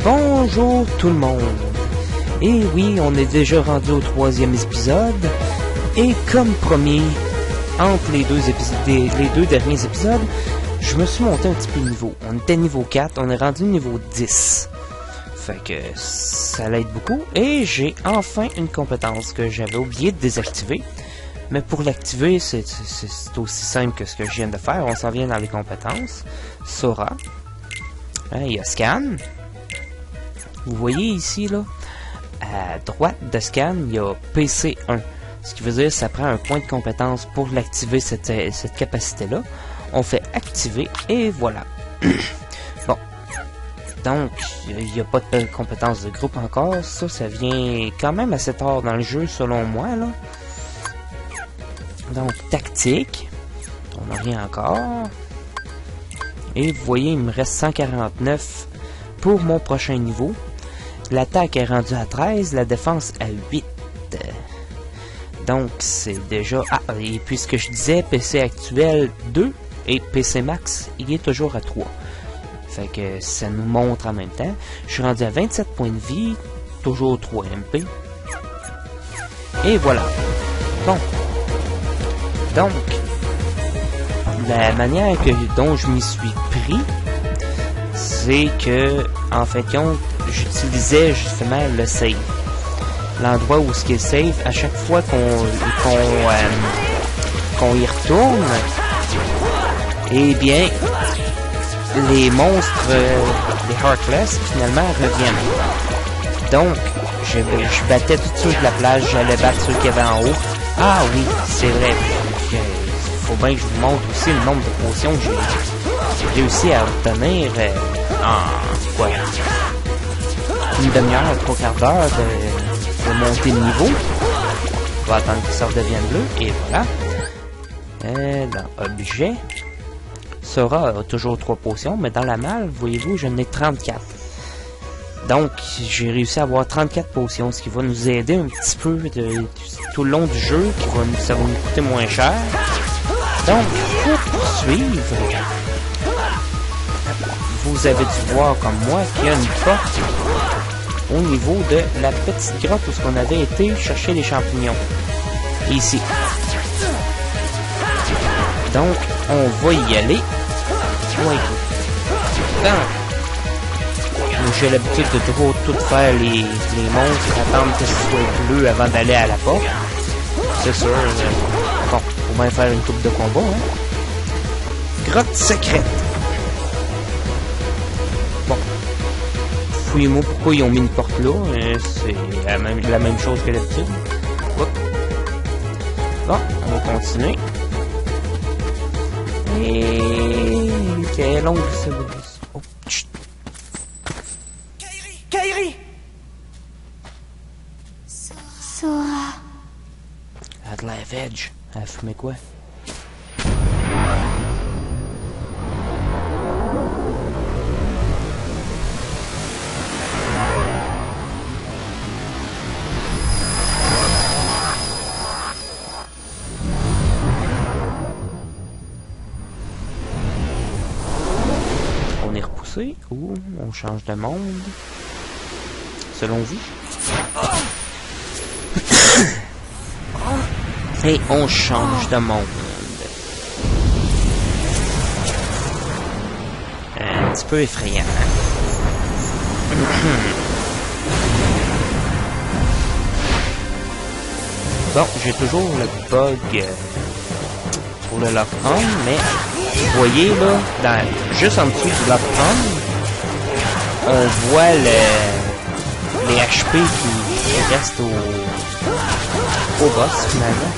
Bonjour tout le monde. Et oui, on est déjà rendu au 3e épisode. Et comme promis, entre les deux derniers épisodes, je me suis monté un petit peu de niveau. On était niveau 4, on est rendu niveau 10. Fait que ça l'aide beaucoup. Et j'ai enfin une compétence que j'avais oublié de désactiver. Mais pour l'activer, c'est aussi simple que ce que je viens de faire. On s'en vient dans les compétences. Sora. Il y a Scan. Vous voyez ici, là, à droite de Scan, il y a PC1. Ce qui veut dire que ça prend un point de compétence pour l'activer, cette capacité-là. On fait activer et voilà. Bon. Donc, il n'y a pas de compétence de groupe encore. Ça vient quand même assez tard dans le jeu, selon moi, là. Donc, tactique. On n'a rien encore. Et vous voyez, il me reste 149 pour mon prochain niveau. L'attaque est rendue à 13, la défense à 8. Donc, c'est déjà... Ah, et puis ce que je disais, PC actuel 2 et PC max, il est toujours à 3. Fait que ça nous montre en même temps. Je suis rendu à 27 points de vie, toujours 3 MP. Et voilà. Bon. Donc, la manière dont je m'y suis pris, c'est que, en fait, j'utilisais justement le save. L'endroit où ce qui est save, à chaque fois qu'on y retourne, eh bien, les monstres, les Heartless, finalement, reviennent. Donc, je battais tous ceux de la plage, j'allais battre ceux qui avaient en haut. Ah oui, c'est vrai. Faut bien que je vous montre aussi le nombre de potions que j'ai réussi à obtenir en une demi-heure, 3 quarts d'heure de monter de niveau. On va attendre que ça redevienne bleu et voilà. Dans objet, Sora a toujours 3 potions, mais dans la malle, voyez-vous, j'en ai 34. Donc, j'ai réussi à avoir 34 potions, ce qui va nous aider un petit peu tout le long du jeu, ça va nous coûter moins cher. Donc, pour poursuivre, vous avez dû voir comme moi qu'il y a une porte au niveau de la petite grotte où on avait été chercher les champignons. Ici. Donc, on va y aller. Oui. Donc, j'ai l'habitude de toujours tout faire les monstres, attendre que ce soit bleu avant d'aller à la porte. C'est sûr. Bon, faut bien faire une coupe de combat, hein. Grotte secrète. Bon. Fouillez-moi pourquoi ils ont mis une porte là. C'est la même chose que d'habitude. Bon, on va continuer. Et... quelle longue ça va. Oh, chut. Kairi! Sora. Elle a de l'air veg. Elle a fumé quoi? On est repoussé ou on change de monde? Selon vous? Et on change de monde. Un petit peu effrayant, hein? Bon, j'ai toujours le bug pour le lock-on, mais vous voyez là, juste en dessous du lock-on, on voit les HP qui restent au boss finalement.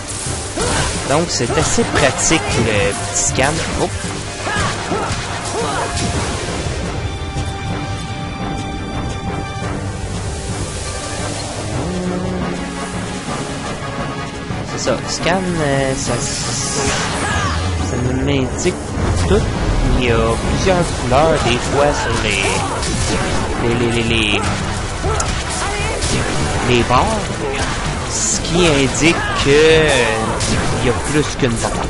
Donc c'est assez pratique le petit scan. Oh. C'est ça, scan, ça nous l'indique tout. Il y a plusieurs couleurs des fois sur les barres, ce qui indique que il y a plus qu'une barre.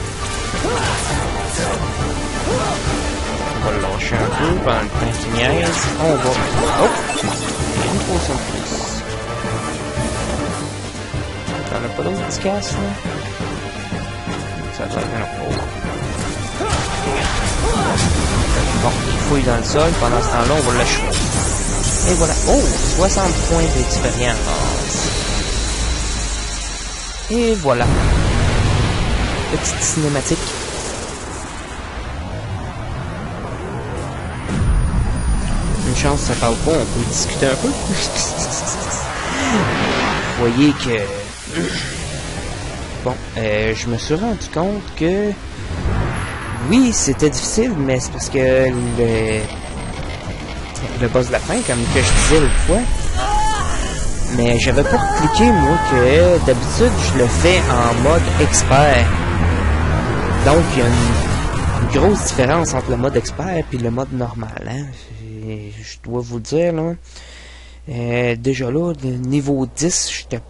va le lâcher un peu pendant le temps qu'il niaise. On va... Oh! Il y a une potion de plus. T'en as pas d'autres petits casses, là? Ça doit être un autre. Bon, il fouille dans le sol. Pendant ce temps-là, on va l'achever. Et voilà. Oh! 60 points d'expérience. Et voilà. Petite cinématique. Une chance, ça parle pas, on peut discuter un peu. Vous voyez que... Bon, je me suis rendu compte que... Oui, c'était difficile, mais c'est parce que le boss de la fin, comme que je disais l'autre fois, mais j'avais pas cliqué, moi, que d'habitude, je le fais en mode expert. Donc, il y a une grosse différence entre le mode expert et le mode normal, hein. Je dois vous le dire, là. Déjà là, le niveau 10, j'étais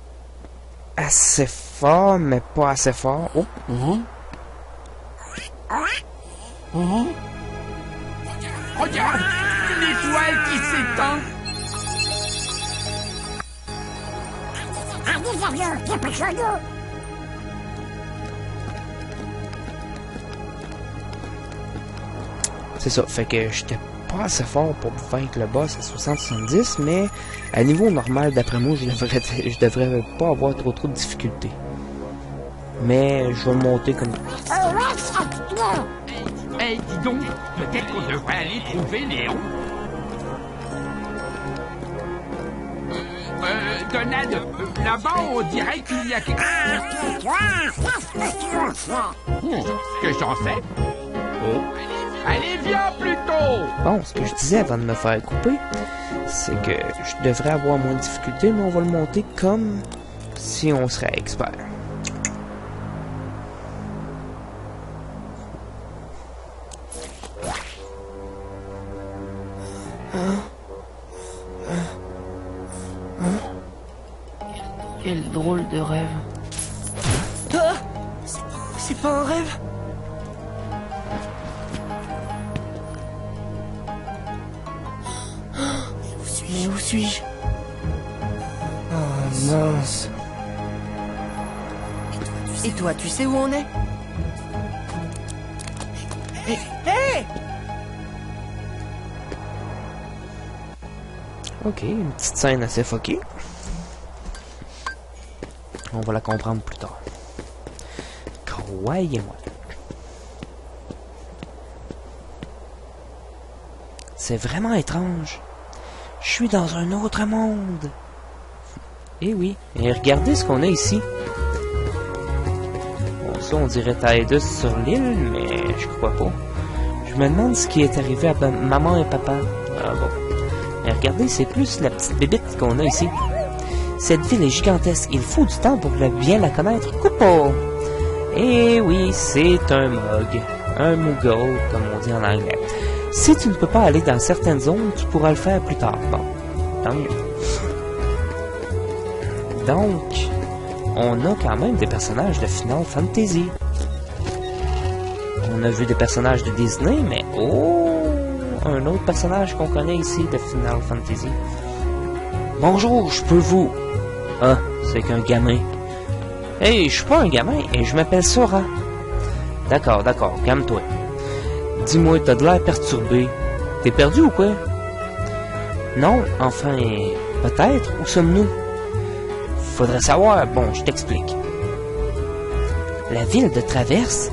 assez fort, mais pas assez fort. Oh! Regarde, une étoile qui s'étend. C'est ça, fait que j'étais pas assez fort pour vaincre le boss à 60-70, mais à niveau normal, d'après moi, je devrais pas avoir trop de difficultés. Mais je vais le monter comme... Hey, dis donc, peut-être qu'on devrait aller trouver Léon. Donald, là-bas, on dirait qu'il y a quelque chose. Que j'en sais. Oh. Allez, viens plutôt. Bon, ce que je disais avant de me faire couper, c'est que je devrais avoir moins de difficultés, mais on va le monter comme si on serait expert. Quel drôle de rêve. Ah! C'est pas un rêve? Mais où suis-je? Oh mince. Et toi, tu sais où on est? Hé! Hé! Ok, une petite scène assez fuckée. On va la comprendre plus tard. Croyez-moi. C'est vraiment étrange. Je suis dans un autre monde. Eh oui. Et regardez ce qu'on a ici. Bon, ça, on dirait Tidus sur l'île, mais je crois pas. Je me demande ce qui est arrivé à maman et papa. Ah bon. Mais regardez, c'est plus la petite bébite qu'on a ici. Cette ville est gigantesque. Il faut du temps pour bien la connaître. Coupeau! Eh oui, c'est un Mog. Un Moogle, comme on dit en anglais. Si tu ne peux pas aller dans certaines zones, tu pourras le faire plus tard. Bon, tant mieux. Donc, on a quand même des personnages de Final Fantasy. On a vu des personnages de Disney, mais oh! Un autre personnage qu'on connaît ici de Final Fantasy. Bonjour, je peux vous... Ah, c'est qu'un gamin. Hey, je suis pas un gamin, et je m'appelle Sora. D'accord, calme-toi. Dis-moi, t'as de l'air perturbé. T'es perdu ou quoi? Non, enfin, peut-être. Où sommes-nous? Faudrait savoir. Bon, je t'explique. La ville de Traverse?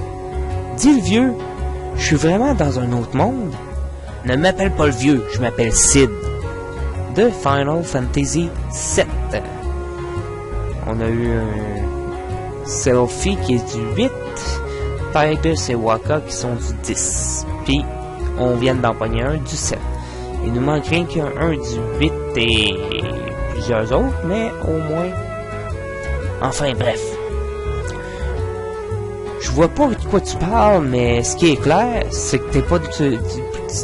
Dis le vieux. Je suis vraiment dans un autre monde. Ne m'appelle pas le vieux, je m'appelle Sid. De Final Fantasy VII. On a eu un Selfie qui est du 8. Tidus et Wakka qui sont du 10. Puis, on vient d'empoigner un du 7. Il nous manque rien qu'un du 8 et plusieurs autres, mais au moins... Enfin, bref. Je vois pas de quoi tu parles, mais ce qui est clair, c'est que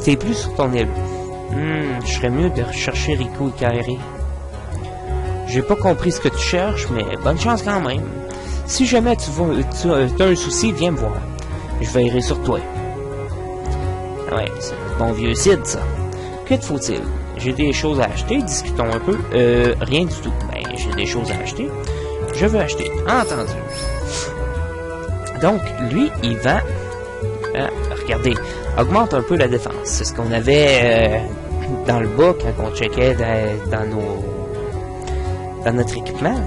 t'es plus sur ton île. Je serais mieux de rechercher Riku et Kairi. J'ai pas compris ce que tu cherches, mais bonne chance quand même. Si jamais tu as un souci, viens me voir. Je veillerai sur toi. Ouais, Bon vieux Sid, ça. Que te faut-il? J'ai des choses à acheter, discutons un peu. Rien du tout. Ben, j'ai des choses à acheter. Je veux acheter. Entendu. Donc, lui, il va... regardez, augmente un peu la défense. C'est ce qu'on avait dans le bas quand on checkait dans notre équipement.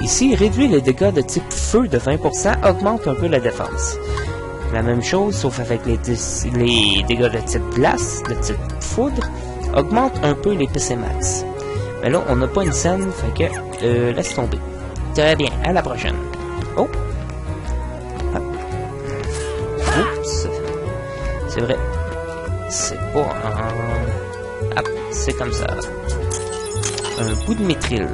Ici, réduit les dégâts de type feu de 20%, augmente un peu la défense. La même chose, sauf avec les dégâts de type glace, de type foudre, augmente un peu les PC max. Mais là, on n'a pas une scène, fait que laisse tomber. Très bien, à la prochaine. Oh! Hop. Oups! C'est vrai. C'est pas un... Hop, c'est comme ça. Un bout de métril.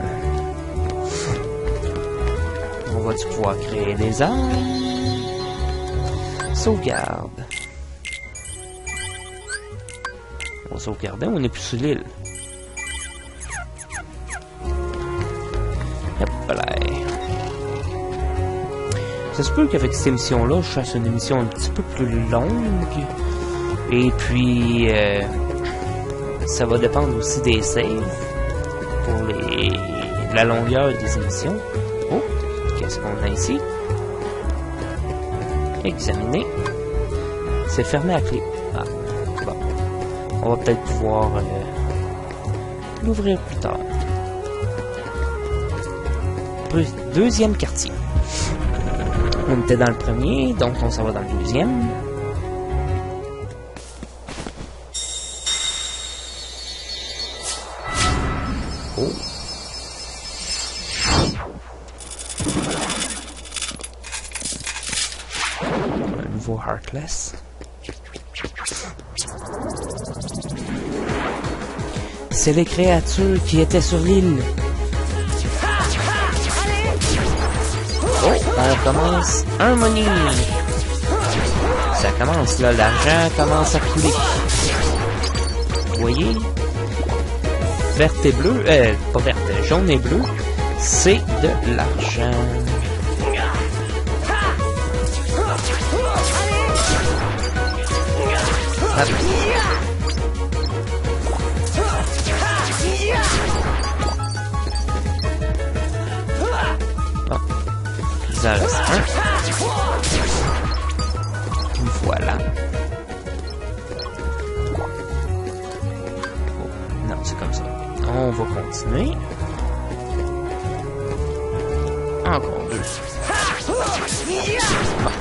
On va-tu pouvoir créer des armes? Sauvegarde. On va sauvegarder, on n'est plus sur l'île. Hop là. Ça se peut qu'avec cette émission-là, je fasse une émission un petit peu plus longue. Et puis, ça va dépendre aussi des saves pour la longueur des émissions. Oh, qu'est-ce qu'on a ici? Examiner. C'est fermé à clé. Ah, bon. On va peut-être pouvoir l'ouvrir plus tard. Deuxième quartier. On était dans le premier, donc on s'en va dans le deuxième. Oh. Un nouveau Heartless. C'est les créatures qui étaient sur l'île. Oh, on commence un money. Ça commence là, l'argent commence à couler. Vous voyez? Verte et bleue, pas verte, jaune et bleu, c'est de l'argent. Bon, il en reste un. Voilà. Oh, non, c'est comme ça. On va continuer. Encore deux. Bon.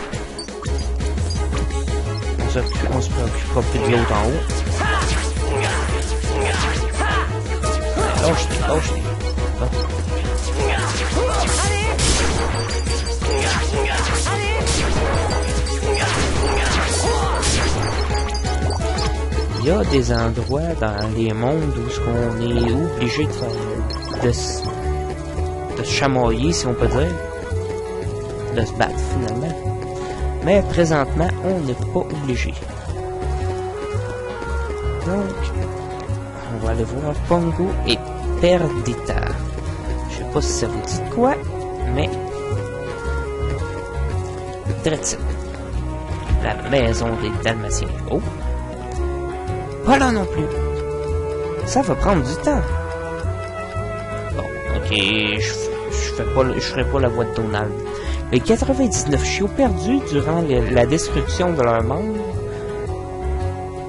On se préoccupera plus de l'autre en haut. Lâche-les, lâche-les. Bon. Il y a des endroits dans les mondes où on est obligé de se chamailler, si on peut dire, de se battre finalement. Mais présentement, on n'est pas obligé. Donc, on va aller voir Pongo et Perdita. Je sais pas si ça vous dit de quoi, mais Dretzel, la maison des Dalmatiens. Oh! Pas là non plus. Ça va prendre du temps. Bon, ok, je ferai pas la voix de Donald. Les 99 chiots perdus durant la destruction de leur monde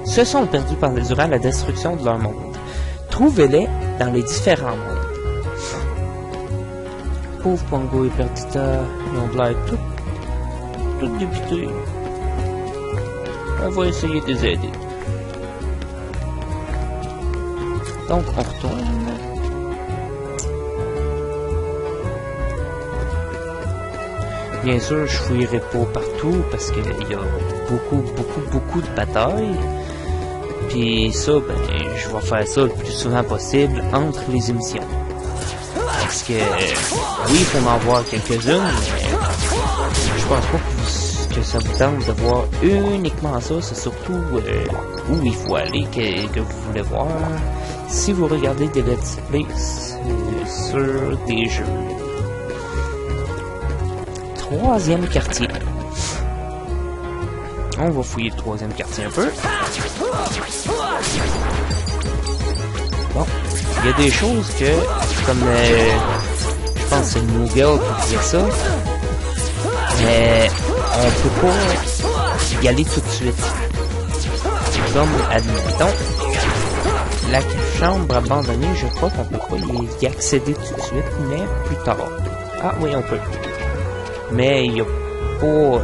se sont perdus durant la destruction de leur monde. Trouvez-les dans les différents mondes. Pauvre Pongo et Perdita, ils ont de l'air tout débutés. On va essayer de les aider. Donc, on retourne. Bien sûr, je fouillerai pas partout parce qu'il y a beaucoup de batailles. Puis ça, ben, je vais faire ça le plus souvent possible entre les émissions. Parce que, oui, il faut en voir quelques-unes, mais je pense pas que ça vous tente de voir uniquement ça. C'est surtout où il faut aller que vous voulez voir. Si vous regardez des let's play sur des jeux. Troisième quartier. On va fouiller le troisième quartier un peu. Bon, il y a des choses que, comme je pense que c'est Moogle qui disait ça, mais on peut pas y aller tout de suite. Comme, admettons, la chambre abandonnée, je crois qu'on peut pas y accéder tout de suite, mais plus tard. Ah oui, on peut. Mais il y a pas... bon,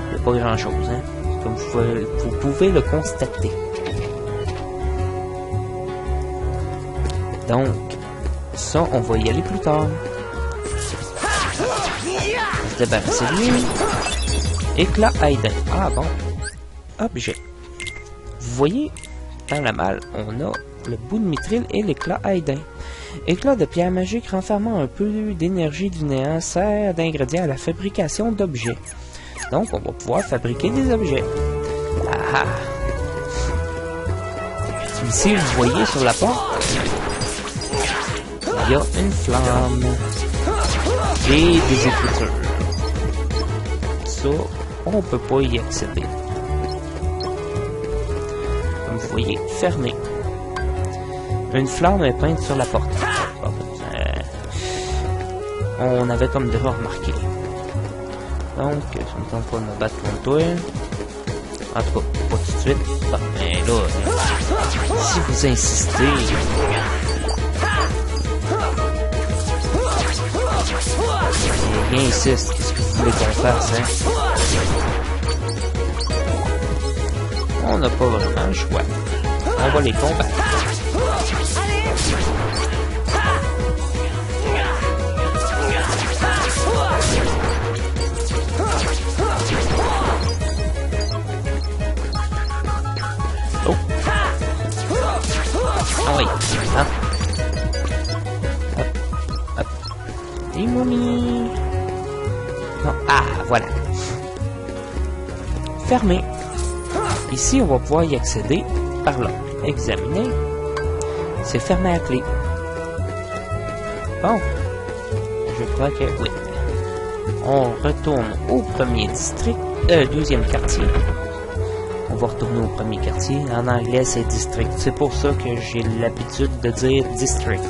il y a pas grand chose, hein. Comme vous pouvez le constater. Donc, ça, on va y aller plus tard. On se débarrasser de lui. Éclat Aiden. Ah bon. Objet. Vous voyez, dans la malle, on a le bout de mitril et l'éclat Aiden. Éclat de pierre magique renfermant un peu d'énergie du néant sert d'ingrédient à la fabrication d'objets. Donc, on va pouvoir fabriquer des objets. Ah ah. Ici, vous voyez sur la porte, il y a une flamme et des écritures. Ça, on peut pas y accéder. Comme vous voyez, fermé. Une flamme est peinte sur la porte. On avait comme déjà remarqué. Donc, ça me tente pas de me battre contre toi. En tout cas, pas tout de suite. Bon, mais là, si vous insistez... Bien insiste, qu'est-ce que vous voulez qu'on fasse, hein? On n'a pas vraiment le choix. On va les combattre. Oh! Ah oui, hein? Hop, hop. Et momie! Non, ah, voilà. Fermé. Ici, on va pouvoir y accéder par là. Examiner. C'est fermé à clé. Bon. Je crois que oui. On retourne au premier district. Deuxième quartier. On va retourner au premier quartier. En anglais, c'est district. C'est pour ça que j'ai l'habitude de dire district.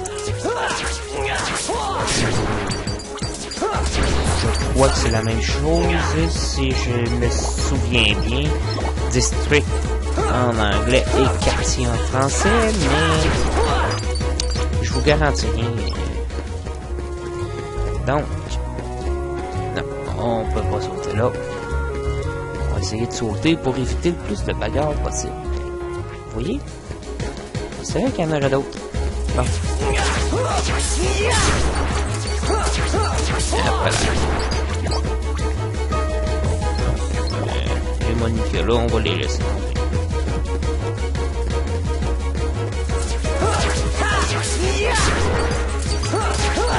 Je crois que c'est la même chose, si je me souviens bien. District en anglais et quartier en français, mais je vous garantis rien. Donc, non, on peut pas sauter là. On va essayer de sauter pour éviter le plus de bagarres possible. Vous voyez? C'est vrai qu'il y en aurait d'autres. Bon. Les Monica là, on va les laisser tomber.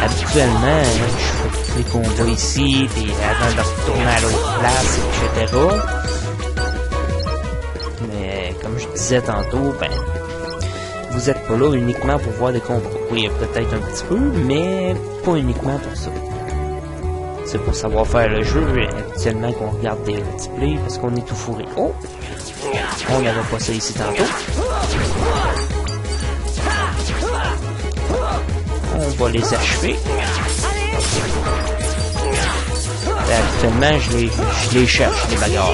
Habituellement, je fais tous les combats ici, puis avant de retourner à l'autre place, etc. Mais comme je disais tantôt, ben, vous êtes pas là uniquement pour voir des combats. Oui, peut-être un petit peu, mais pas uniquement pour ça. C'est pour savoir faire le jeu, habituellement qu'on regarde des let's play, parce qu'on est tout fourré. Oh! On n'avait pas ça ici tantôt. On va les achever. Habituellement, je les cherche, les bagarres.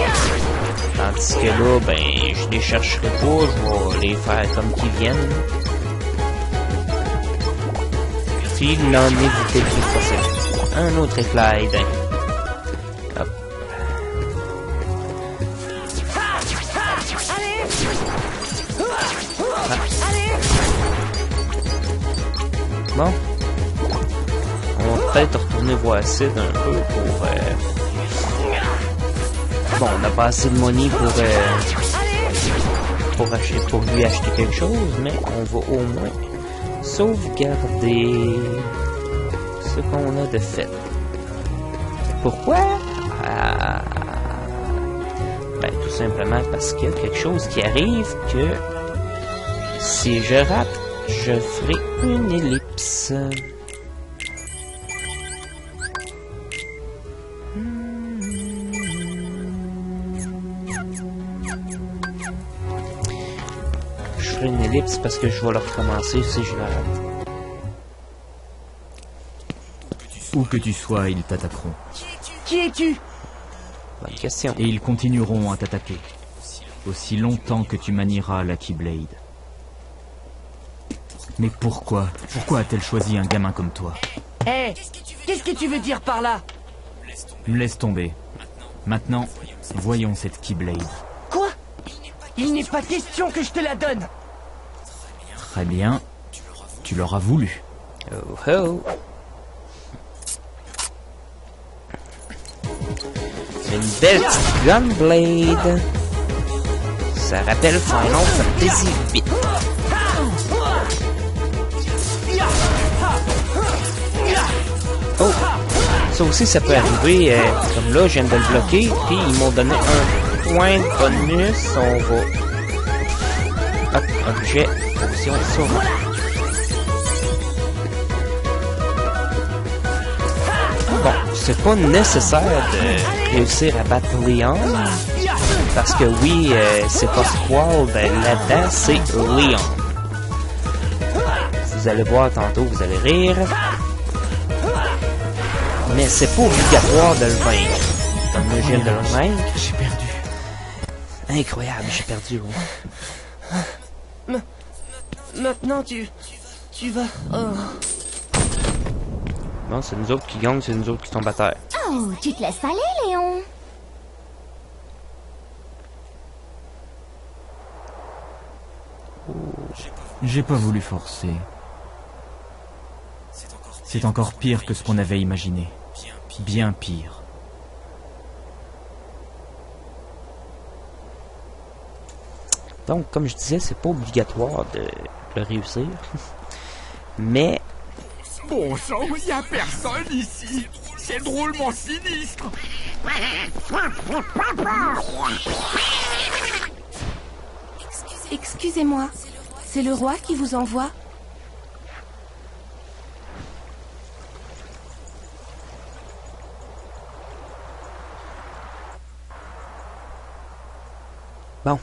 Tandis que là, ben, je les chercherai pas, je vais les faire comme qu'ils viennent. Puis l'en éviter le plus possible. Un autre éclat Aiden. Hop. Ah. Bon. On va peut-être retourner voir Sid un peu pour... Bon, on n'a pas assez de money pour lui acheter quelque chose, mais on va au moins sauvegarder ce qu'on a de fait. Pourquoi? Ben, tout simplement parce qu'il y a quelque chose qui arrive que si je rate, je ferai une ellipse. faire une ellipse parce que je vais le recommencer si je le rate. Où que tu sois, ils t'attaqueront. Qui es-tu? Bonne question. Et ils continueront à t'attaquer. Aussi longtemps que tu manieras la Keyblade. Mais pourquoi? Pourquoi a-t-elle choisi un gamin comme toi? Hé, qu'est-ce que tu veux dire par là? Laisse tomber. Maintenant, voyons cette Keyblade. Quoi? Il n'est pas question que je te la donne. Très bien. Tu l'auras voulu. Oh oh. Une belle petite Gunblade. Ça rappelle Final Fantasy VIII. Oh, ça aussi ça peut arriver. Comme là, je viens de le bloquer, puis ils m'ont donné un point de bonus. On va... Hop, objet, position sur... Bon, c'est pas nécessaire de réussir à battre Leon. Parce que oui, c'est pas Squall, là-dedans, c'est Leon. Vous allez voir tantôt, vous allez rire. Mais c'est pas obligatoire de le vaincre. Comme le gel de le vaincre. J'ai perdu. Incroyable, j'ai perdu. Ouais. Maintenant, tu vas... Oh. Bon, c'est nous autres qui gagnent, c'est nous autres qui tombent à terre. Oh, tu te laisses aller, Léon. J'ai pas voulu forcer. C'est encore pire que ce qu'on avait imaginé. Bien pire. Donc, comme je disais, c'est pas obligatoire de le réussir. Mais... Bon sang, il n'y a personne ici. C'est drôlement sinistre. Excusez-moi, c'est le roi qui vous envoie? Bon.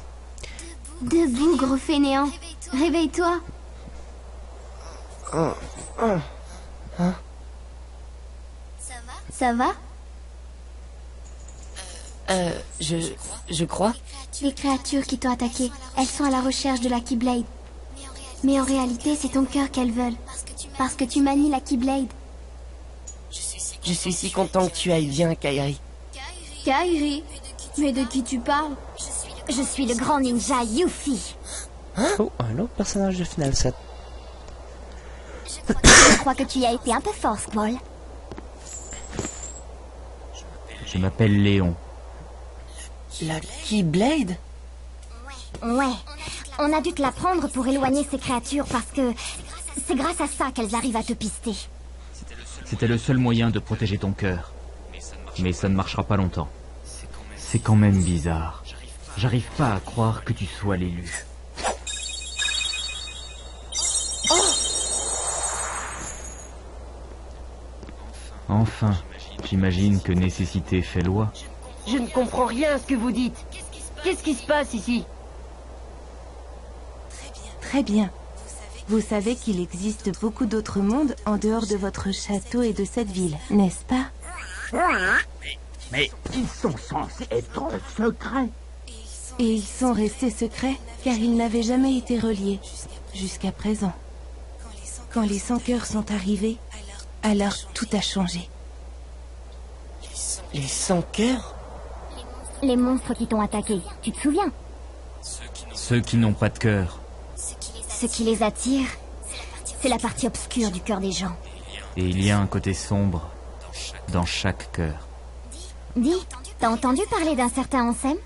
Debout, gros fainéant. Réveille-toi. Ça va? Je crois. Les créatures qui t'ont attaqué, elles sont à la recherche de la Keyblade. Mais en réalité, c'est ton cœur qu'elles veulent. Parce que tu manies la Keyblade. Je suis si content que tu ailles bien, Kairi. Kairi? Mais de qui tu parles? Je suis le grand ninja Yuffie. Oh, un autre personnage de Final 7. Je crois que tu y as été un peu fort, Squall. Je m'appelle Léon. La Keyblade? Ouais, on a dû te la prendre pour éloigner ces créatures parce que c'est grâce à ça qu'elles arrivent à te pister. C'était le seul moyen de protéger ton cœur. Mais ça ne marchera pas longtemps. C'est quand même bizarre. J'arrive pas à croire que tu sois l'élu. Enfin, j'imagine que nécessité fait loi. Je ne comprends rien à ce que vous dites. Qu'est-ce qui se passe ici? Très bien. Vous savez qu'il existe beaucoup d'autres mondes en dehors de votre château et de cette ville, n'est-ce pas? Mais ils sont censés être secrets. Et ils sont restés secrets car ils n'avaient jamais été reliés, jusqu'à présent. Quand les sans-cœurs sont arrivés, alors tout a changé. Les sans-cœurs? Les monstres qui t'ont attaqué, tu te souviens? Ceux qui n'ont pas de cœur. Ce qui les attire, c'est la partie obscure du cœur des gens. Et il y a un côté sombre dans chaque cœur. Dis, t'as entendu parler d'un certain Ansem?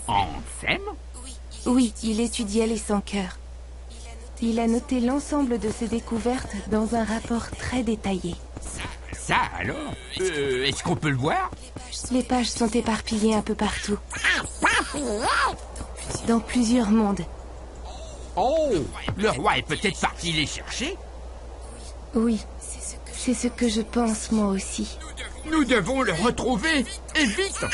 Ansem? Oui, il étudiait les sans-cœurs. Il a noté l'ensemble de ses découvertes dans un rapport très détaillé. Ça alors? Est-ce qu'on peut le voir? Les pages sont éparpillées un peu partout. Dans plusieurs mondes. Oh, le roi est peut-être parti les chercher? Oui, c'est ce que je pense moi aussi. Nous devons le retrouver, et vite!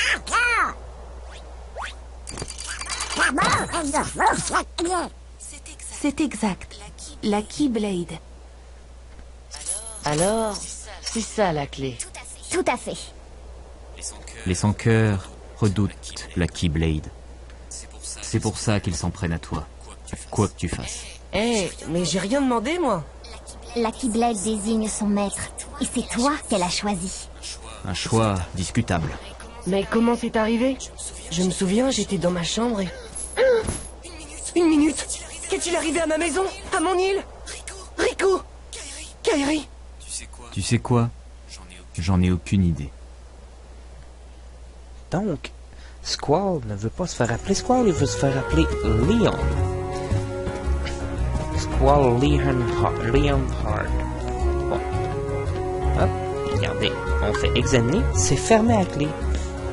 C'est exact. La Keyblade. Alors, c'est ça la clé. Tout à fait. Les sans-cœurs redoutent la Keyblade. C'est pour ça qu'ils s'en prennent à toi, quoi que tu fasses. Eh, mais j'ai rien demandé, moi. La Keyblade désigne son maître. Et c'est toi qu'elle a choisi. Un choix discutable. Mais comment c'est arrivé? Je me souviens, j'étais dans ma chambre et... Une minute! Qu'est-il arrivé à ma maison? À mon île? Riku! Kairi! Tu sais quoi? J'en ai aucune idée. Donc, Squall ne veut pas se faire appeler Squall, il veut se faire appeler Leon. Squall Leonhard. Bon. Hop, regardez, on fait examiner, c'est fermé à clé.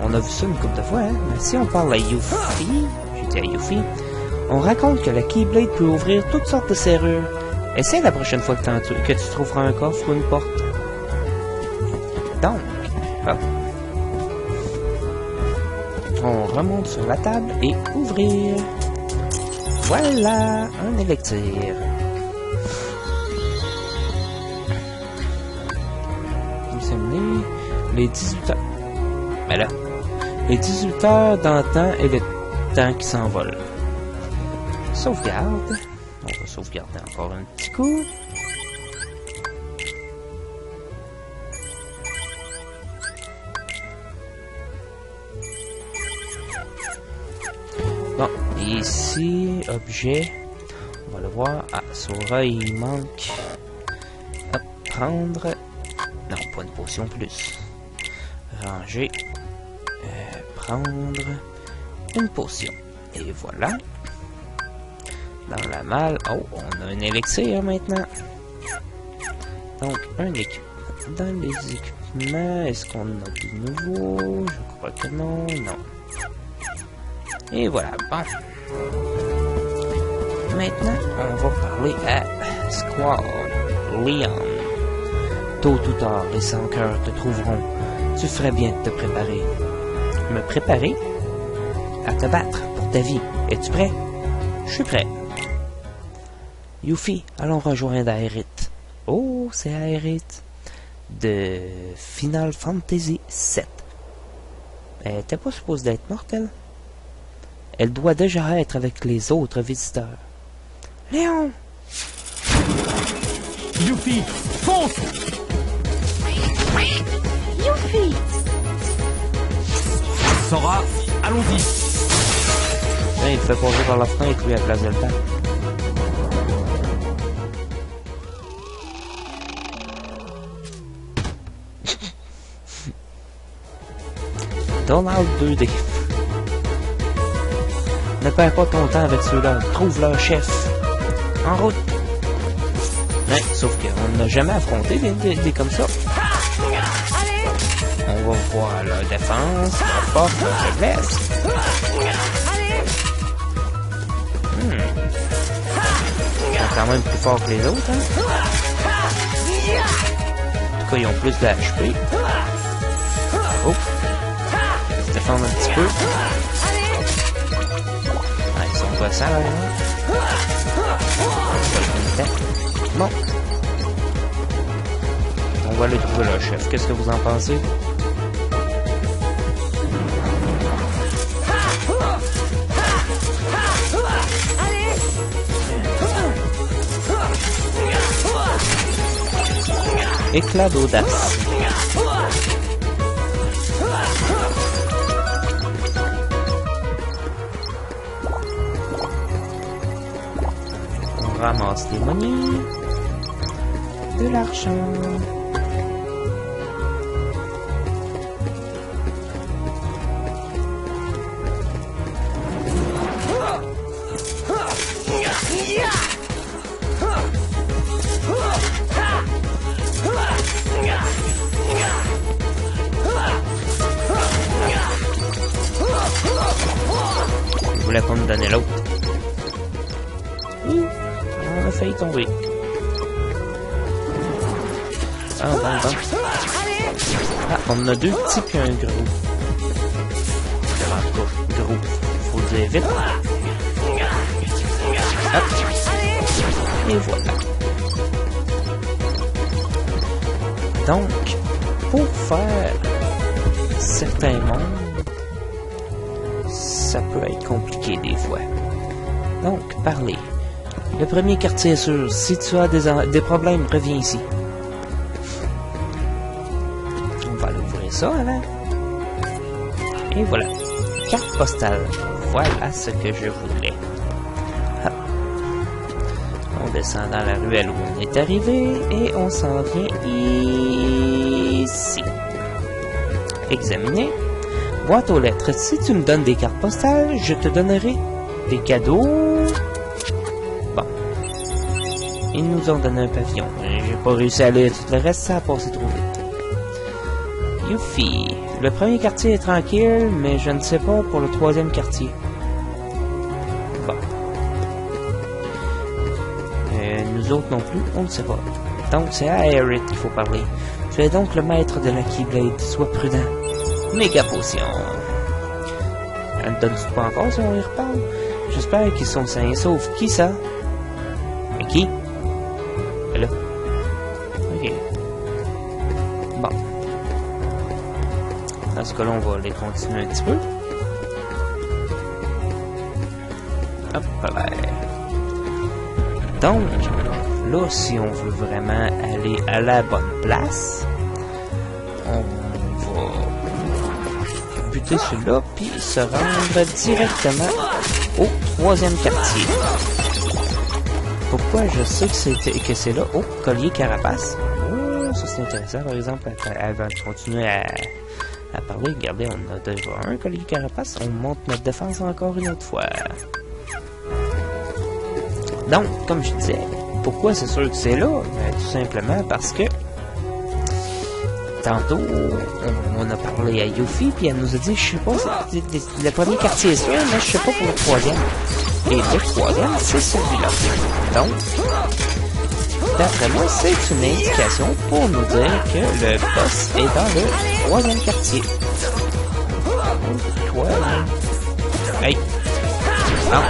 On a vu ça une couple de fois, hein? Mais si on parle à Yuffie, j'ai dit à Yuffie, on raconte que la Keyblade peut ouvrir toutes sortes de serrures. Essaie la prochaine fois que tu trouveras un coffre ou une porte. Donc, hop. On remonte sur la table et ouvrir. Voilà, un élixir. Examiner les 18 heures. Mais là, les 18 heures d'antan et le temps qui s'envole. Sauvegarde. On va sauvegarder encore un petit coup. Bon, ici, objet. On va le voir. Ah, Sora, il manque. Hop, prendre. Non, pas une potion plus. Ranger. Prendre une potion. Et voilà. Dans la malle. Oh, on a un élixir maintenant. Donc, un équipement. Dans les équipements, est-ce qu'on a du nouveau? Je crois que non, non. Et voilà, bon. Maintenant, on va parler à Squall Leon. Tôt ou tard, les sans-cœurs te trouveront. Tu ferais bien de te préparer. Me préparer à te battre pour ta vie. Es-tu prêt? Je suis prêt. Yuffie, allons rejoindre Aerith. Oh, c'est Aerith de Final Fantasy VII. Elle n'était pas supposée d'être morte, elle? Elle doit déjà être avec les autres visiteurs. Léon! Yuffie, fonce! Yuffie! Sora, allons-y! Il fait passer par la fenêtre, lui, à la place de le temps. Donald 2D. Ne perds pas ton temps avec ceux-là. Trouve leur chef. En route. Ouais, sauf qu'on n'a jamais affronté des comme ça. On va voir leur défense, leur force, leur faiblesse. Ils sont quand même plus forts que les autres, hein? En tout cas, ils ont plus de HP. Oh! Ils se défendent un petit peu. Ah, ils sont gossants, là. Bon. On va aller trouver leur chef. Qu'est-ce que vous en pensez? Éclat d'audace. On ramasse des monnaies, de l'argent. Je voulais pas me donner l'autre. On a failli tomber. Ah, bon. Ah, on a deux petits puis un gros. En tout cas, gros. Faut dire vite. Hop. Et voilà. Donc, pour faire certains mondes, ça peut être compliqué des fois. Donc, parler. Le premier quartier est sûr. Si tu as des problèmes, reviens ici. On va aller ouvrir ça avant. Et voilà. Carte postale. Voilà ce que je voulais. Hop. On descend dans la ruelle où on est arrivé et on s'en vient ici. Examiner. Boîte aux lettres. Si tu me donnes des cartes postales, je te donnerai des cadeaux. Bon. Ils nous ont donné un pavillon. J'ai pas réussi à lire tout le reste, ça a passé trop vite. Youfi. Le premier quartier est tranquille, mais je ne sais pas pour le troisième quartier. Bon. Nous autres non plus, on ne sait pas. Donc c'est à Aerith qu'il faut parler. Tu es donc le maître de la Keyblade. Sois prudent. Méga potion. Elle ne donne-tu pas encore si on y reparle? J'espère qu'ils sont sains et saufs. Qui ça? Mais qui? Là. Ok. Bon. Dans ce cas-là, on va les continuer un petit peu. Hop là. Donc, là, si on veut vraiment aller à la bonne place, on va buter celui-là, puis se rendre directement au troisième quartier. Pourquoi je sais que c'est là? Oh, collier carapace. Oh, ça c'est intéressant, par exemple, avant de continuer à parler. Regardez, on a déjà un collier carapace, on monte notre défense encore une autre fois. Donc, comme je disais, pourquoi c'est sûr que c'est là? Ben, tout simplement parce que tantôt, on a parlé à Yuffie, puis elle nous a dit, je sais pas, le premier quartier est sûr, mais je sais pas pour le troisième. Et le troisième, c'est celui-là. Donc, d'après moi, c'est une indication pour nous dire que le boss est dans le troisième quartier. Toi, là. Hey! Non!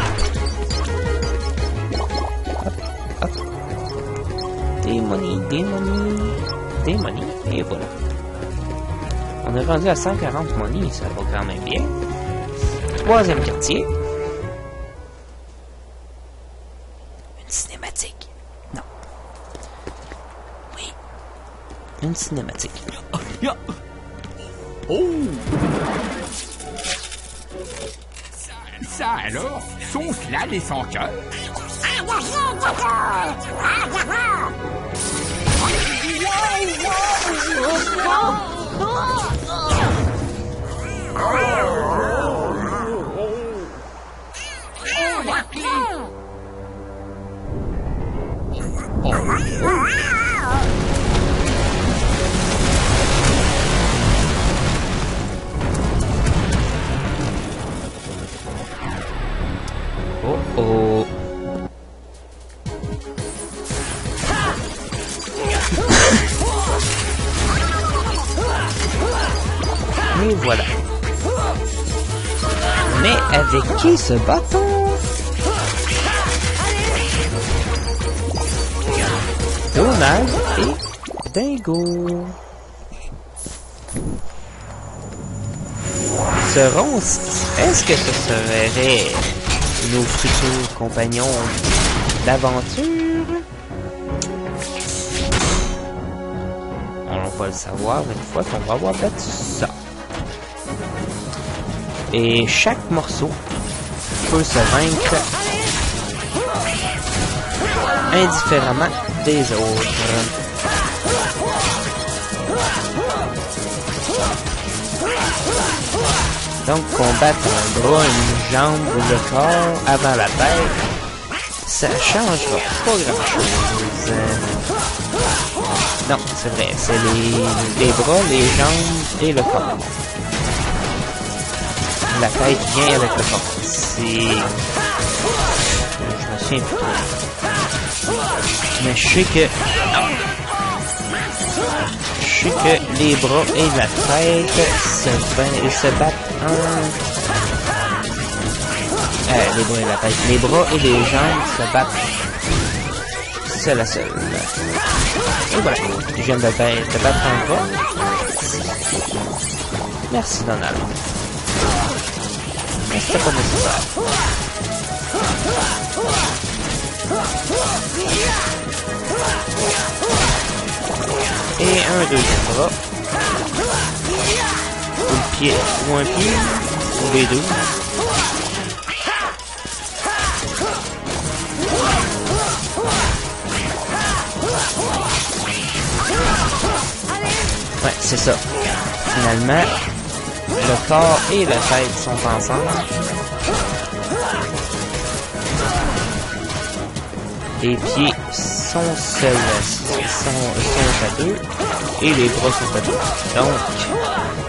Hop, hop. Des money, et voilà. On est rendu à 140 money, ça va quand même bien. Troisième quartier. Une cinématique. Non. Oui. Une cinématique. Oh! Ça alors, sont là les sans-cœurs? Oh oh. Et voilà. Mais avec qui se bat-on? Donald et Dingo. Est-ce que ce serait nos futurs compagnons d'aventure? On va le savoir une fois qu'on va avoir fait ça. Et chaque morceau peut se vaincre indifféremment des autres. Donc combattre un bras, une jambe ou le corps avant la tête, ça changera pas grand chose. Non, c'est vrai, c'est les bras, les jambes et le corps. La tête vient avec le corps. C'est... Je me souviens plus trop. Mais je sais que... Je sais que les bras et la tête se battent Les bras et la tête. Les bras et les jambes se battent. C'est la seule. Et voilà. Je viens de battre un bras. Merci, Donald. Mais c'était pas nécessaire. Et un deuxième bras. Ou le pied. Ou un pied. Ou les deux. Ouais, c'est ça. Finalement, le corps et la tête sont ensemble. Les pieds sont seuls, sont à deux. Et les bras sont à deux. Donc,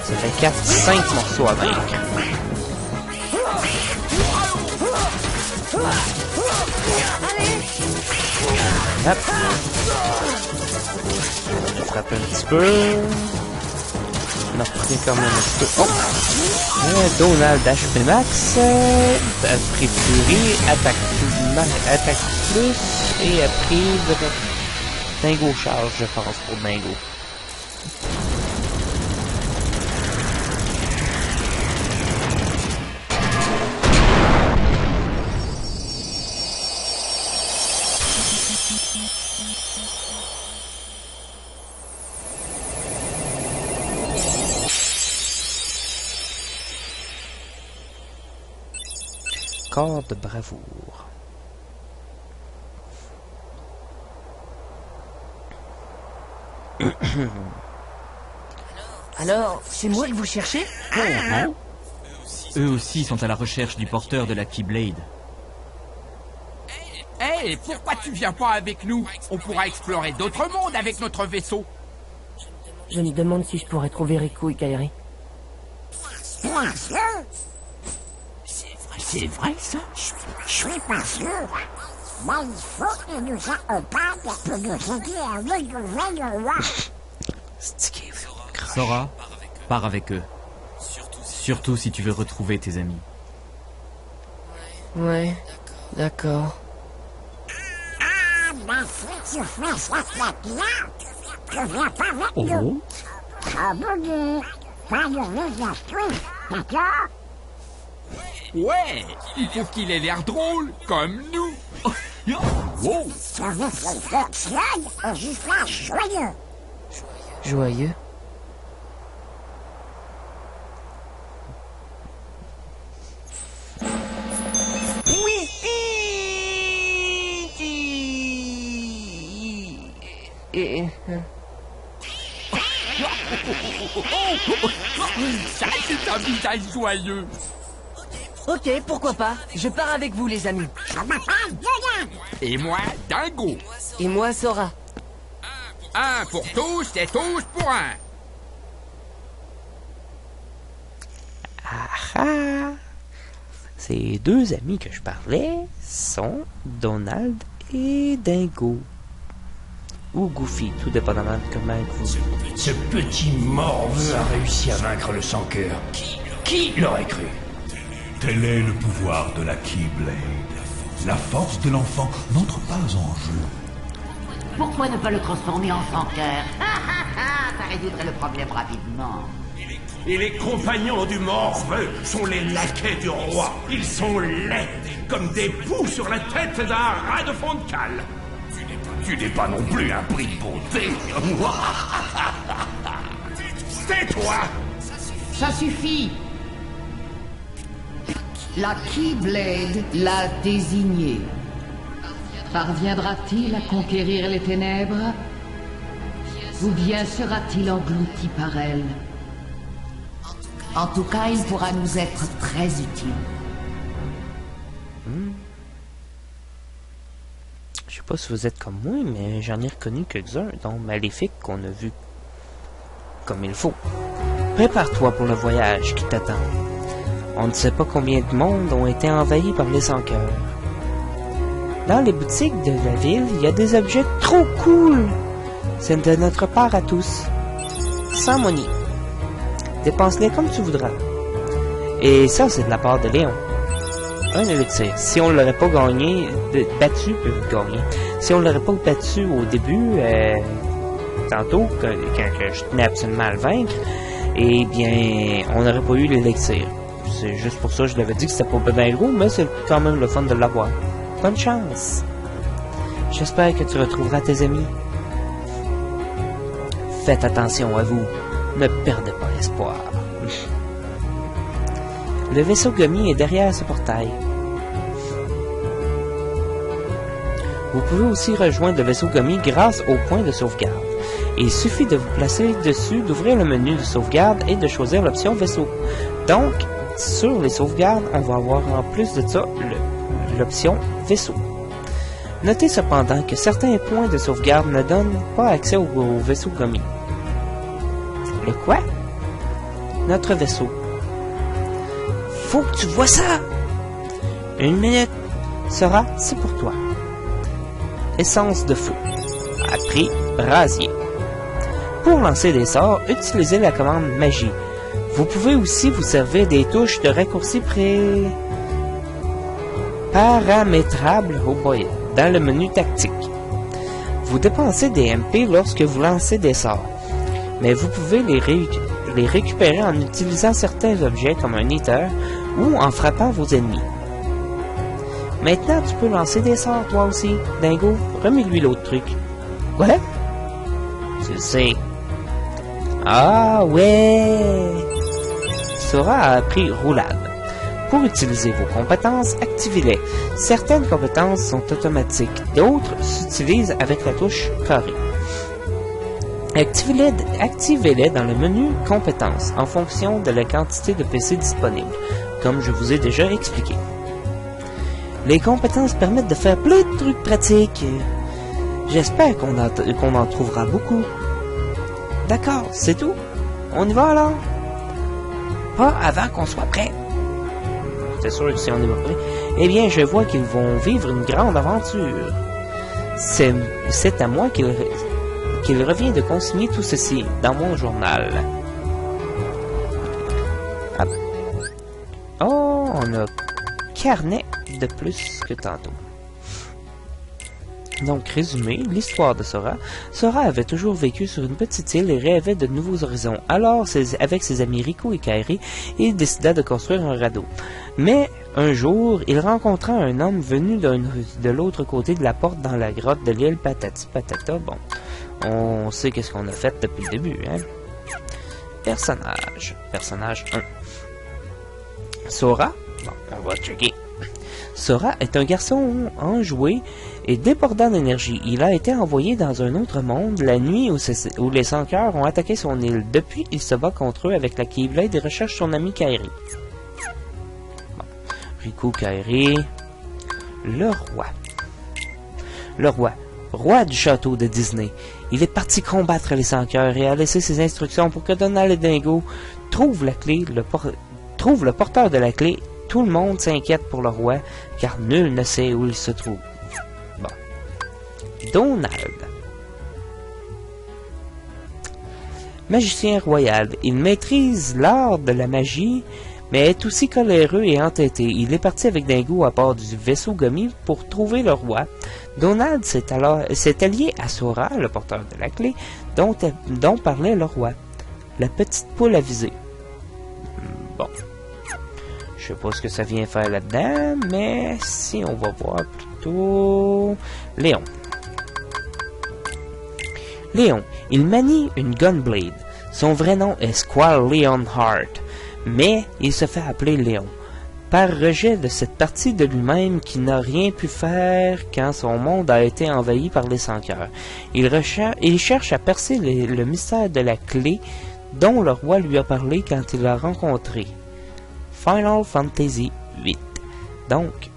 ça fait 5 morceaux à vaincre. Hop. Je frappe un petit peu. On a repris quand même un petit peu. Oh! Donald HP Max a pris Fury, attaque plus et a pris Dingo charge, je pense, pour Dingo. Corps de bravoure. Alors, c'est moi que vous cherchez? Eux aussi sont à la recherche du porteur de la Keyblade. Hey, pourquoi tu viens pas avec nous? On pourra explorer d'autres mondes avec notre vaisseau. Je me demande si je pourrais trouver Riku et Kairi. C'est vrai, ça? Je suis pas sûr. Mais il faut que nous accompagne pour nous aider à retrouver le roi. Sora, pars avec eux. Surtout si tu veux retrouver tes amis. Ouais, d'accord. Ah, mais si tu fais ça très bien, tu viens pas avec nous. Au bout du... pas de réserve, d'accord? Ouais, il faut qu'il ait l'air drôle, comme nous. Wow. Ça veut faire slide ou juste là joyeux. Joyeux? Oui! Ça, c'est un visage joyeux. Ok, pourquoi pas. Je pars avec vous, les amis. Je m'appelle Donald. Et moi, Dingo. Et moi, Sora. Un pour tous et tous pour un. Ah! Ces deux amis que je parlais sont Donald et Dingo. Ou Goofy, tout dépendamment de comment vous... Ce petit morveux a réussi à vaincre le sans-cœur. Qui l'aurait cru? Tel est le pouvoir de la Keyblade. La force de l'enfant n'entre pas en jeu. Pourquoi ne pas le transformer en sans-cœur? Ça résoudrait le problème rapidement. Et les compagnons du morveux sont les laquais du roi. Ils sont laids, comme des poux sur la tête d'un rat de fond de cale. Tu n'es pas non plus un prix de beauté. Tais-toi! Ça suffit. La Keyblade l'a désigné. Parviendra-t-il à conquérir les ténèbres? Ou bien sera-t-il englouti par elles? En tout cas, il pourra nous être très utile. Je sais pas si vous êtes comme moi, mais j'en ai reconnu quelques-uns, dont Maléfique qu'on a vu comme il faut. Prépare-toi pour le voyage qui t'attend. On ne sait pas combien de monde ont été envahis par les sans-cœurs. Dans les boutiques de la ville, il y a des objets trop cool. C'est de notre part à tous. Sans money. Dépense-les comme tu voudras. Et ça, c'est de la part de Léon. un élixir. Si on l'aurait pas gagné, gagné. Si on l'aurait pas battu au début, tantôt, quand je tenais absolument à le vaincre, eh bien, on n'aurait pas eu l'élixir. C'est juste pour ça que je l'avais dit que c'était pas bien gros, mais c'est quand même le fun de l'avoir. Bonne chance! J'espère que tu retrouveras tes amis. Faites attention à vous. Ne perdez pas espoir. Le vaisseau Gummy est derrière ce portail. Vous pouvez aussi rejoindre le vaisseau Gummy grâce au point de sauvegarde. Il suffit de vous placer dessus, d'ouvrir le menu de sauvegarde et de choisir l'option vaisseau. Donc, sur les sauvegardes, on va avoir en plus de ça l'option vaisseau. Notez cependant que certains points de sauvegarde ne donnent pas accès au vaisseau Gummy. Le quoi? Notre vaisseau. Faut que tu vois ça! Une minute. Sora, c'est pour toi. Essence de feu. Appris brasier. Pour lancer des sorts, utilisez la commande magie. Vous pouvez aussi vous servir des touches de raccourci paramétrables dans le menu tactique. Vous dépensez des MP lorsque vous lancez des sorts, mais vous pouvez les récupérer en utilisant certains objets comme un éther ou en frappant vos ennemis. Maintenant, tu peux lancer des sorts toi aussi. Dingo, remets-lui l'autre truc. Ouais? Tu le sais. Ah ouais! Sora a appris roulade. Pour utiliser vos compétences, activez-les. Certaines compétences sont automatiques, d'autres s'utilisent avec la touche carré. Activez-les dans le menu compétences en fonction de la quantité de PC disponible, comme je vous ai déjà expliqué. Les compétences permettent de faire plein de trucs pratiques. J'espère qu'on en trouvera beaucoup. D'accord, c'est tout? On y va alors? Pas avant qu'on soit prêt. C'est sûr que si on est pas prêt. Eh bien, je vois qu'ils vont vivre une grande aventure. C'est à moi qu'il revient de consigner tout ceci dans mon journal. Ah. Oh, on a carnet de plus que tantôt. Donc, résumé, l'histoire de Sora. Sora avait toujours vécu sur une petite île et rêvait de nouveaux horizons. Alors, avec ses amis Riku et Kairi, il décida de construire un radeau. Mais, un jour, il rencontra un homme venu de l'autre côté de la porte dans la grotte de l'île Patati Patata. Bon, on sait qu'est-ce qu'on a fait depuis le début, hein? Personnage 1. Sora. Bon, on va checker. Sora est un garçon enjoué et débordant d'énergie. Il a été envoyé dans un autre monde la nuit où les sans-cœurs ont attaqué son île. Depuis, il se bat contre eux avec la Keyblade et recherche son ami Kairi. Bon. Riku, Kairi. Le roi du château de Disney. Il est parti combattre les sans-cœurs et a laissé ses instructions pour que Donald et Dingo trouvent la clé, trouvent le porteur de la clé. Tout le monde s'inquiète pour le roi, car nul ne sait où il se trouve. Bon. Donald. Magicien royal. Il maîtrise l'art de la magie, mais est aussi coléreux et entêté. Il est parti avec Dingo à bord du vaisseau Gummy pour trouver le roi. Donald s'est allié à Sora, le porteur de la clé, dont parlait le roi. La petite poule avisée. Bon. Je sais pas ce que ça vient faire là-dedans, mais si on va voir plutôt... Léon. Léon, il manie une Gunblade. Son vrai nom est Squall Leonhart, mais il se fait appeler Léon. Par rejet de cette partie de lui-même qui n'a rien pu faire quand son monde a été envahi par les sans-cœurs. Il cherche à percer le mystère de la clé dont le roi lui a parlé quand il l'a rencontré. Final Fantasy VIII. Donc,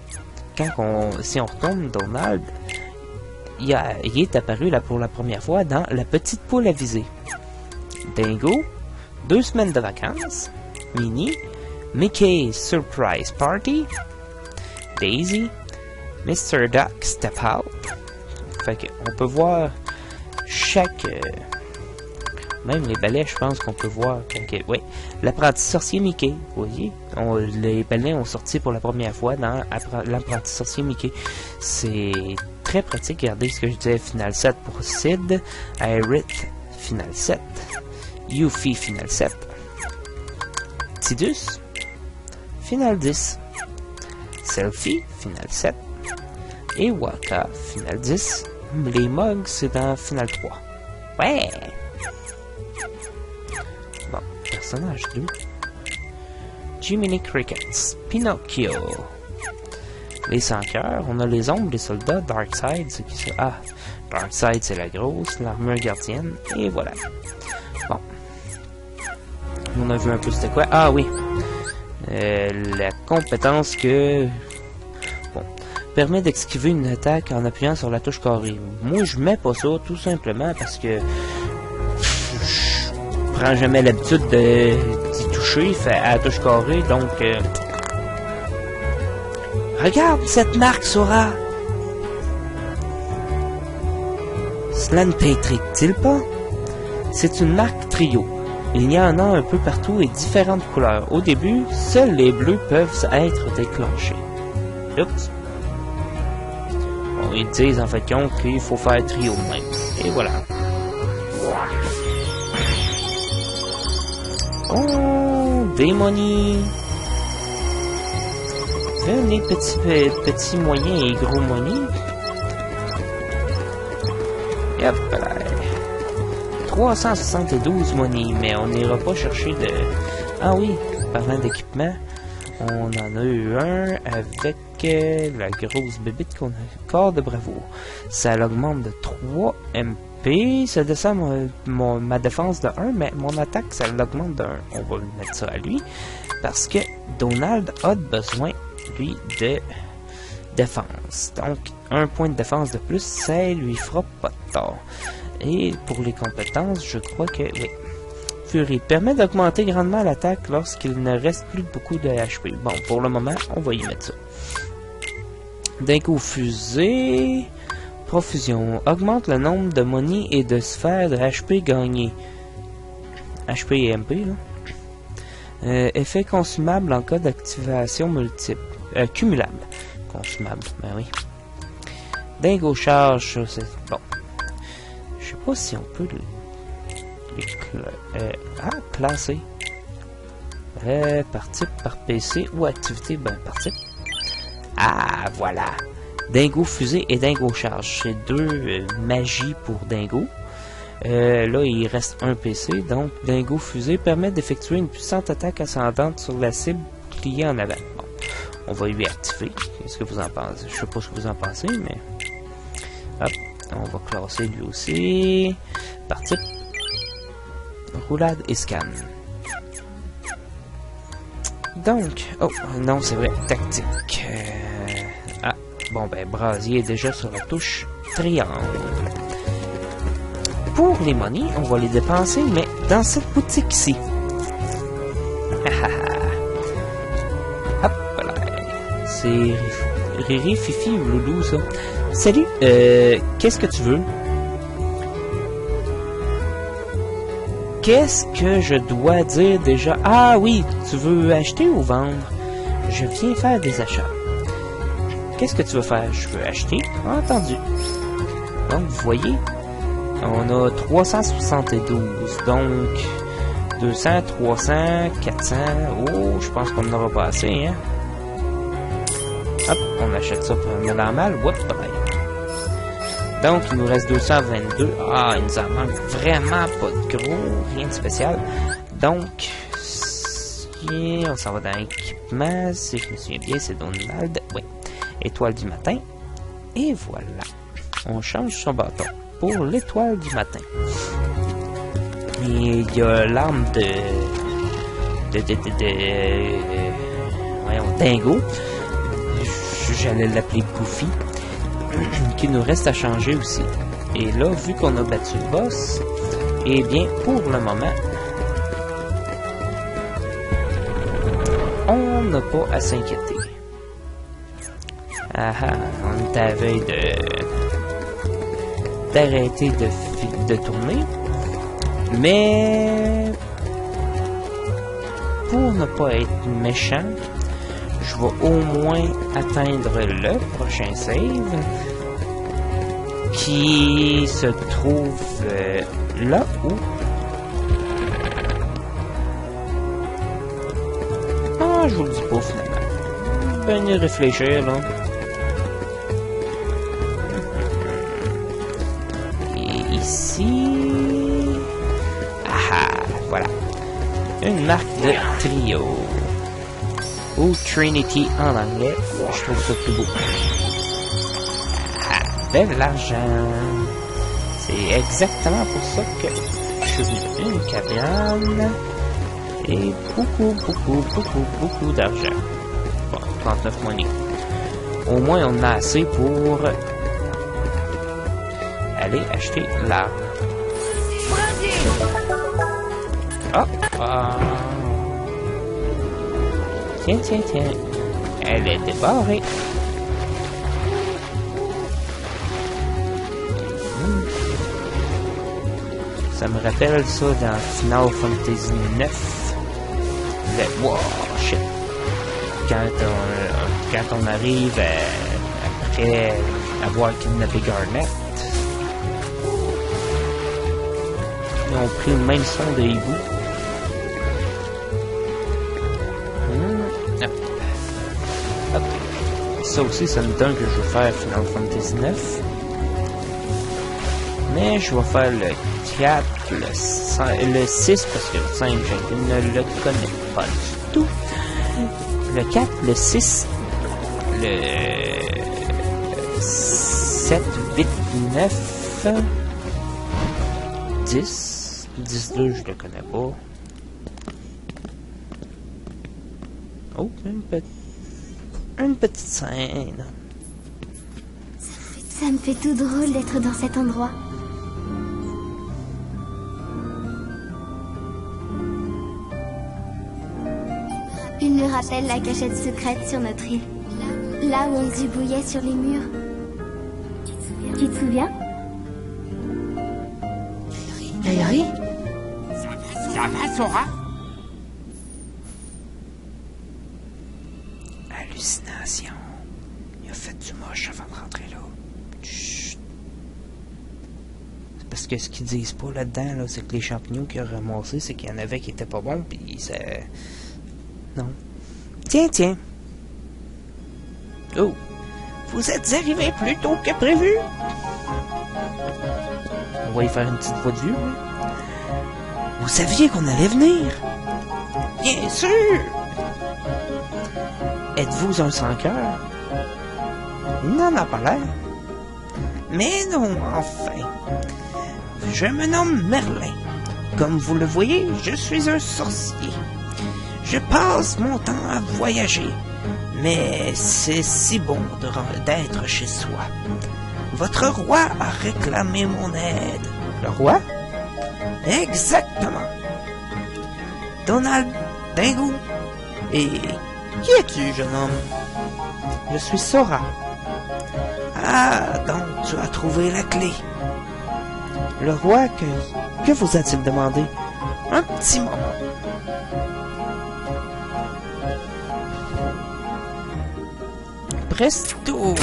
si on retourne Donald, il est apparu là pour la première fois dans La Petite Poule Avisée. Dingo, 2 semaines de vacances, Minnie, Mickey's Surprise Party, Daisy, Mr. Duck Step Out. Fait qu'on peut voir chaque Même les balais, je pense qu'on peut voir. Oui, l'apprenti sorcier Mickey. Vous voyez, les balais ont sorti pour la première fois dans l'apprenti sorcier Mickey. C'est très pratique. Regardez ce que je disais. Final 7 pour Sid. Aerith, Final 7. Yuffie, Final 7. Tidus, Final 10. Selfie, Final 7. Et Waka, Final 10. Les mugs, c'est dans Final 3. Ouais! Bon, personnage 2. Jiminy Crickets, Pinocchio. Les sans-cœurs, on a les ombres, les soldats, Darkseid, c'est qui ça? Ah, Darkseid c'est la grosse, l'armure gardienne, et voilà. Bon. On a vu un peu c'était quoi? Ah oui! La compétence que... Bon. Permet d'esquiver une attaque en appuyant sur la touche carrée. Moi, je mets pas ça, tout simplement, parce que... Je prends jamais l'habitude d'y toucher à la touche carrée, donc... Regarde cette marque, Sora! Cela ne t'intrigue-t-il pas? C'est une marque trio. Il y en a un peu partout et différentes couleurs. Au début, seuls les bleus peuvent être déclenchés. Oups. Bon, ils disent en fait qu'il faut faire trio même. Et voilà. Oh, des monies! Venez, petits moyens et gros monies. Et hop là. 372 monies, mais on n'ira pas chercher de... Ah oui, parlant d'équipement, on en a eu un avec la grosse bébite qu'on a, corps de bravoure. Ça l'augmente de 3 MP, ça descend ma défense de 1, mais mon attaque, ça l'augmente de 1. On va lui mettre ça à lui, parce que Donald a besoin, lui, de défense. Donc, un point de défense de plus, ça lui fera pas de tort. Et pour les compétences, je crois que... Oui. Fury permet d'augmenter grandement l'attaque lorsqu'il ne reste plus beaucoup de HP. Bon, pour le moment, on va y mettre ça. Dingo fusée... Profusion. Augmente le nombre de monies et de sphères de HP gagnées. HP et MP, là. Effet consumable en cas d'activation multiple. Cumulable. Consumable, ben oui. Dingo charge, c'est... Bon. Je sais pas si on peut classer. Par type, par PC ou activité, ben par type. Ah, voilà. Dingo fusée et Dingo charge. C'est deux magies pour Dingo. Là, il reste un PC. Donc, Dingo fusée permet d'effectuer une puissante attaque ascendante sur la cible pliée en avant. Bon, on va lui activer. Qu'est-ce que vous en pensez? Je sais pas ce que vous en pensez, mais... Hop. On va classer lui aussi. Par type. Roulade et scan. Donc, oh non, c'est vrai, tactique. Ah, bon ben, Brasier est déjà sur la touche triangle. Pour les monies, on va les dépenser, mais dans cette boutique-ci. Hop là. C'est Riri, Fifi ou Loulou, ça. Salut, qu'est-ce que tu veux? Qu'est-ce que je dois dire déjà? Ah oui, tu veux acheter ou vendre? Je viens faire des achats. Qu'est-ce que tu veux faire? Je veux acheter. Entendu. Donc, vous voyez, on a 372. Donc, 200, 300, 400. Oh, je pense qu'on n'en aura pas assez, hein? Hop, on achète ça pour un normal. Whoop, donc, il nous reste 222. Ah, il nous en manque vraiment pas de gros, rien de spécial. Donc, on s'en va dans l'équipement. Si je me souviens bien, c'est Donald. Oui, étoile du matin. Et voilà. On change son bâton pour l'étoile du matin. Et il y a l'arme voyons, Dingo. J'allais l'appeler Goofy. Qui nous reste à changer aussi. Et là, vu qu'on a battu le boss, eh bien, pour le moment, on n'a pas à s'inquiéter. Ah ah, on est à la veille d'arrêter de tourner. Mais pour ne pas être méchant, je vais au moins atteindre le prochain save qui se trouve là où... Ah, je vous le dis pas finalement. Ben, y réfléchir là. Et ici... Ah, voilà. Une marque de trio. Ou Trinity en anglais. Je trouve ça plus beau. Ah, de l'argent. C'est exactement pour ça que je suis une cabane. Et beaucoup d'argent. Bon, 39 money. Au moins, on a assez pour aller acheter l'arme. Ah! Tiens. Elle est débarrée. Ça me rappelle ça dans Final Fantasy 9. Wow, shit. Quand on arrive après avoir kidnappé Garnet, ils ont pris le même son de hibou. Hop. Ça aussi, ça me donne que je vais faire Final Fantasy 9. Mais je vais faire le 4, le 6, parce que le 5, je ne le connais pas du tout. Le 4, le 6, le 7, 8, 9, 10. 10-2, je le connais pas. Oh, une petite scène. Ça me fait tout drôle d'être dans cet endroit. Il me rappelle la cachette secrète sur notre île. Là où on zibouillait sur les murs. Tu te souviens? Kairi? Ça va, Sora? Hallucination. Il a fait du moche avant de rentrer là. Chut. C'est parce que ce qu'ils disent pas là-dedans, là, c'est que les champignons qu'il a ramassés, c'est qu'il y en avait qui étaient pas bons, puis ça... Non. Tiens. Oh. Vous êtes arrivé plus tôt que prévu. On va y faire une petite voix de vieux. Vous saviez qu'on allait venir? Bien sûr. Êtes-vous un sans-cœur? Il n'en a pas l'air. Mais non, enfin. Je me nomme Merlin. Comme vous le voyez, je suis un sorcier. Je passe mon temps à voyager, mais c'est si bon d'être chez soi. Votre roi a réclamé mon aide. Le roi? Exactement. Donald Dingo. Et qui es-tu, jeune homme? Je suis Sora. Ah, donc tu as trouvé la clé. Le roi, que vous a-t-il demandé? Un petit moment. Presto!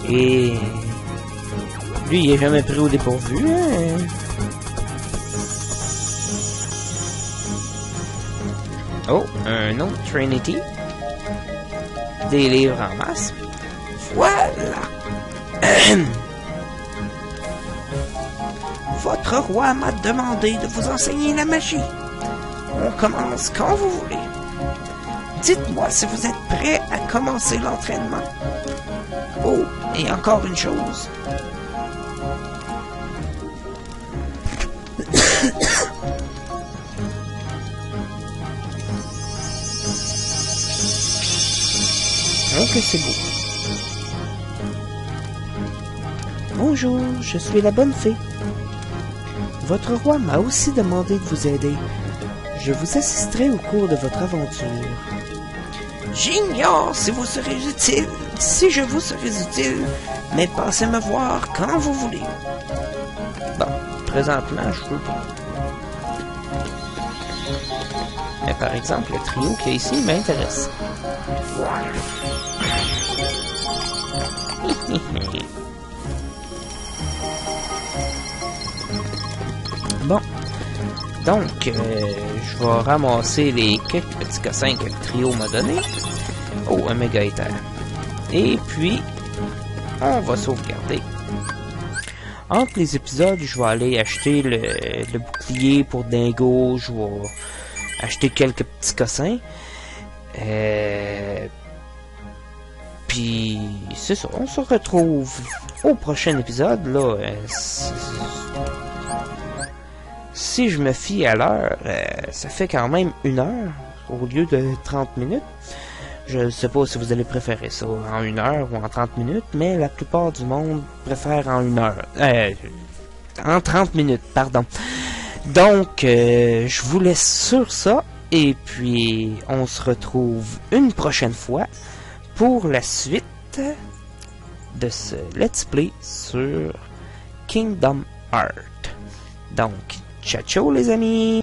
Et lui, il est jamais pris au dépourvu, hein? Oh, un autre Trinity. Des livres en masse. Voilà! Votre roi m'a demandé de vous enseigner la magie. On commence quand vous voulez. Dites-moi si vous êtes prêt à commencer l'entraînement. Oh, et encore une chose. Oh, que c'est beau. Bonjour, je suis la bonne fée. Votre roi m'a aussi demandé de vous aider. Je vous assisterai au cours de votre aventure. J'ignore si vous serez utile, si je vous serai utile, mais passez me voir quand vous voulez. Bon, présentement, je veux pas. Mais par exemple, le trio qui est ici m'intéresse. Bon. Donc, je vais ramasser les quelques petits cossins que le trio m'a donné. Oh, un méga éther. Et puis, on va sauvegarder. Entre les épisodes, je vais aller acheter le bouclier pour Dingo. Je vais acheter quelques petits cossins. Puis, c'est ça. On se retrouve au prochain épisode. Là, si je me fie à l'heure, ça fait quand même 1 heure au lieu de 30 minutes. Je ne sais pas si vous allez préférer ça en 1 heure ou en 30 minutes, mais la plupart du monde préfère en 1 heure. En 30 minutes, pardon. Donc, je vous laisse sur ça, et puis on se retrouve une prochaine fois pour la suite de ce Let's Play sur Kingdom Hearts. Donc, ciao ciao les amis!